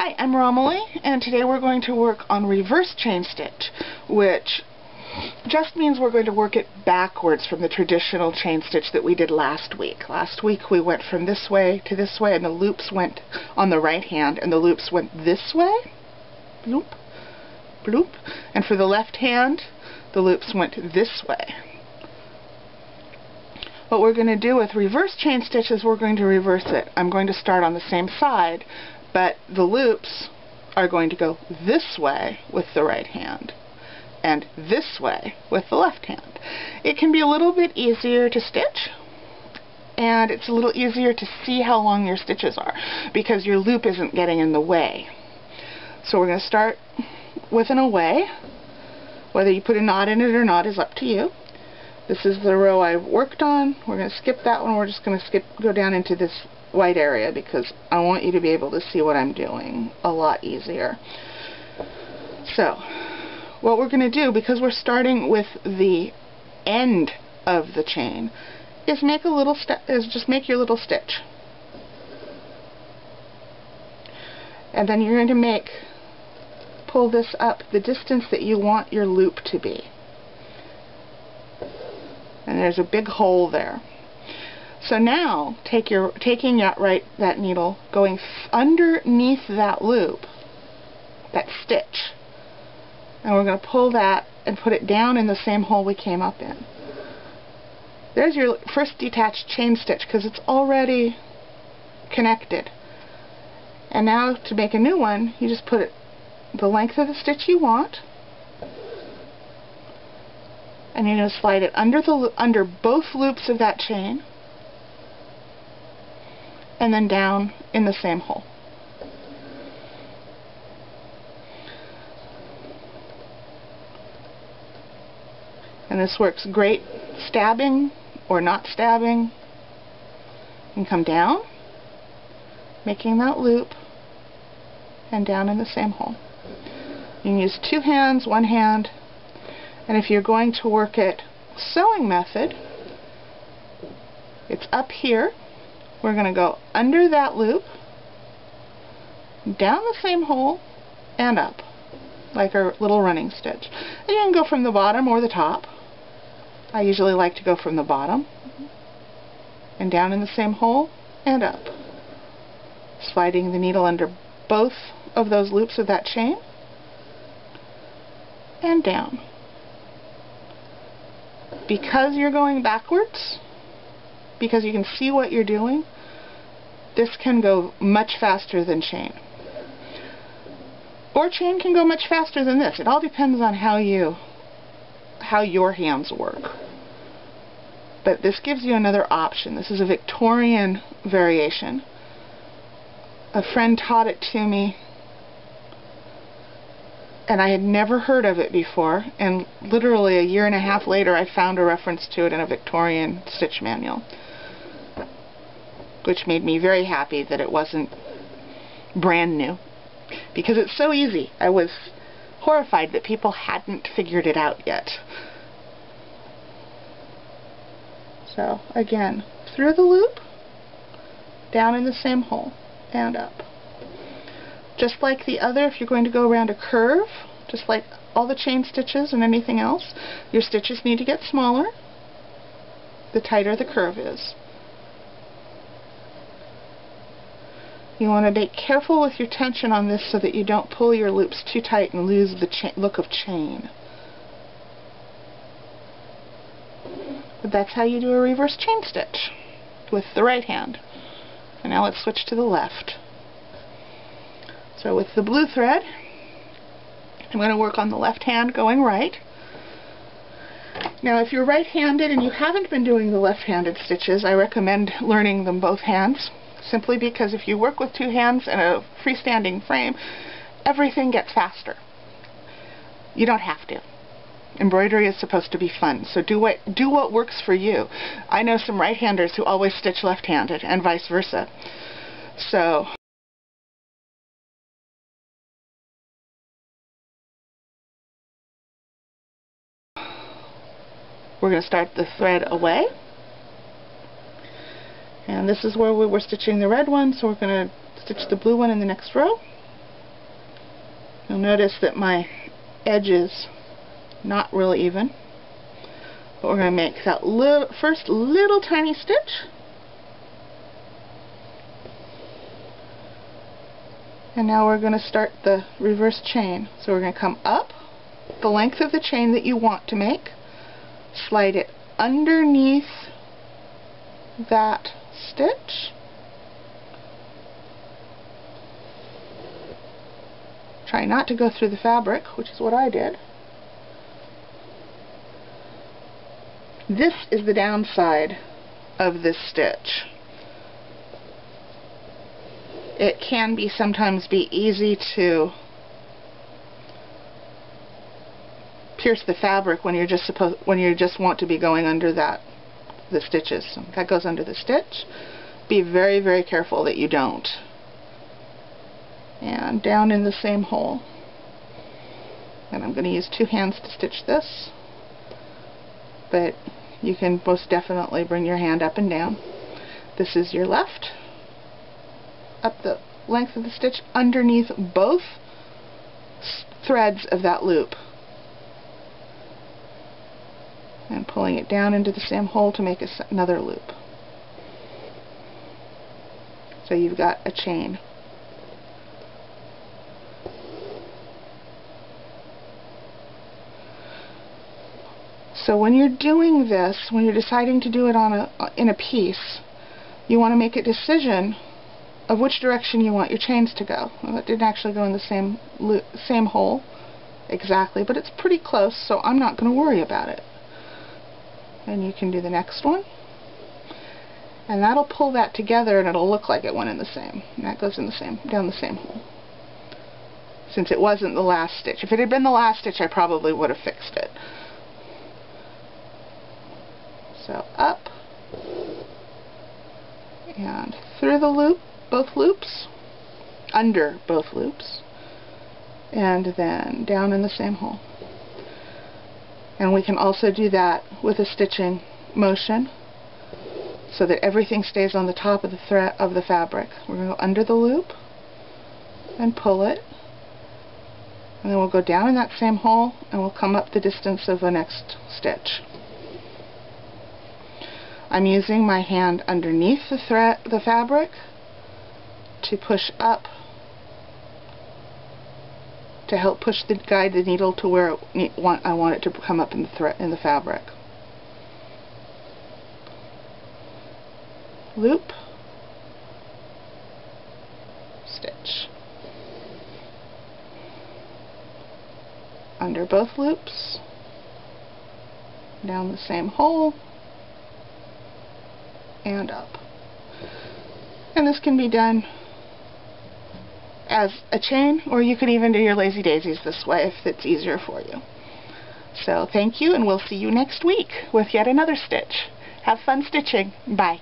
Hi, I'm Romilly, and today we're going to work on reverse chain stitch, which just means we're going to work it backwards from the traditional chain stitch that we did last week. Last week we went from this way to this way, and the loops went on the right hand, and the loops went this way, bloop, bloop, and for the left hand, the loops went this way. What we're going to do with reverse chain stitch is we're going to reverse it. I'm going to start on the same side, but the loops are going to go this way with the right hand and this way with the left hand. It can be a little bit easier to stitch, and it's a little easier to see how long your stitches are because your loop isn't getting in the way. So we're going to start with an away. Whether you put a knot in it or not is up to you. This is the row I worked on. We're going to skip that one. We're just going to go down into this white area because I want you to be able to see what I'm doing a lot easier. So, what we're going to do, because we're starting with the end of the chain, is make just make your little stitch. And then you're going to pull this up the distance that you want your loop to be. And there's a big hole there. So now, taking that needle, going underneath that loop, that stitch, and we're going to pull that and put it down in the same hole we came up in. There's your first detached chain stitch because it's already connected. And now to make a new one, you just put it the length of the stitch you want, and you're going to slide it under both loops of that chain, and then down in the same hole. And this works great stabbing or not stabbing. You can come down, making that loop, and down in the same hole. You can use two hands, one hand, and if you're going to work it sewing method, it's up here. We're going to go under that loop, down the same hole, and up, like our little running stitch. And you can go from the bottom or the top. I usually like to go from the bottom, and down in the same hole, and up. Sliding the needle under both of those loops of that chain, and down. Because you're going backwards, because you can see what you're doing, this can go much faster than chain. Or chain can go much faster than this. It all depends on how your hands work. But this gives you another option. This is a Victorian variation. A friend taught it to me, and I had never heard of it before, and literally a year and a half later I found a reference to it in a Victorian stitch manual, which made me very happy that it wasn't brand new, because it's so easy. I was horrified that people hadn't figured it out yet. So again, through the loop, down in the same hole, and up. Just like the other, if you're going to go around a curve, just like all the chain stitches and anything else, your stitches need to get smaller the tighter the curve is. You want to be careful with your tension on this so that you don't pull your loops too tight and lose the look of chain. But that's how you do a reverse chain stitch with the right hand. And now let's switch to the left. So with the blue thread, I'm going to work on the left hand going right. Now if you're right-handed and you haven't been doing the left-handed stitches, I recommend learning them both hands, simply because if you work with two hands in a freestanding frame, everything gets faster. You don't have to. Embroidery is supposed to be fun, so do what works for you. I know some right-handers who always stitch left-handed, and vice versa. So we're going to start the thread away, and this is where we were stitching the red one, so we're going to stitch the blue one in the next row. You'll notice that my edge is not really even, but we're going to make that first little tiny stitch, and now we're going to start the reverse chain. So we're going to come up the length of the chain that you want to make, slide it underneath that stitch, try not to go through the fabric, which is what I did. This is the downside of this stitch. It can sometimes be easy to pierce the fabric when you just want to be going under the stitches. So that goes under the stitch. Be very, very careful that you don't. And down in the same hole. And I'm going to use 2 hands to stitch this, but you can most definitely bring your hand up and down. This is your left, up the length of the stitch underneath both threads of that loop, and pulling it down into the same hole to make another loop. So you've got a chain. So when you're doing this, when you're deciding to do it in a piece, you want to make a decision of which direction you want your chains to go. Well, it didn't actually go in the same hole exactly, but it's pretty close, so I'm not going to worry about it. And you can do the next one, and that'll pull that together, and it'll look like it went in the same. And that goes in down the same hole. Since it wasn't the last stitch. If it had been the last stitch, I probably would have fixed it. So up and through the loop, both loops, under both loops, and then down in the same hole. And we can also do that with a stitching motion so that everything stays on the top of the thread of the fabric. We're going to go under the loop and pull it, and then we'll go down in that same hole and we'll come up the distance of the next stitch. I'm using my hand underneath the fabric to push up, to help guide the needle to where I want it to come up in the fabric. Loop, stitch. Under both loops, down the same hole, and up. And this can be done as a chain, or you can even do your lazy daisies this way if it's easier for you. So thank you, and we'll see you next week with yet another stitch. Have fun stitching. Bye.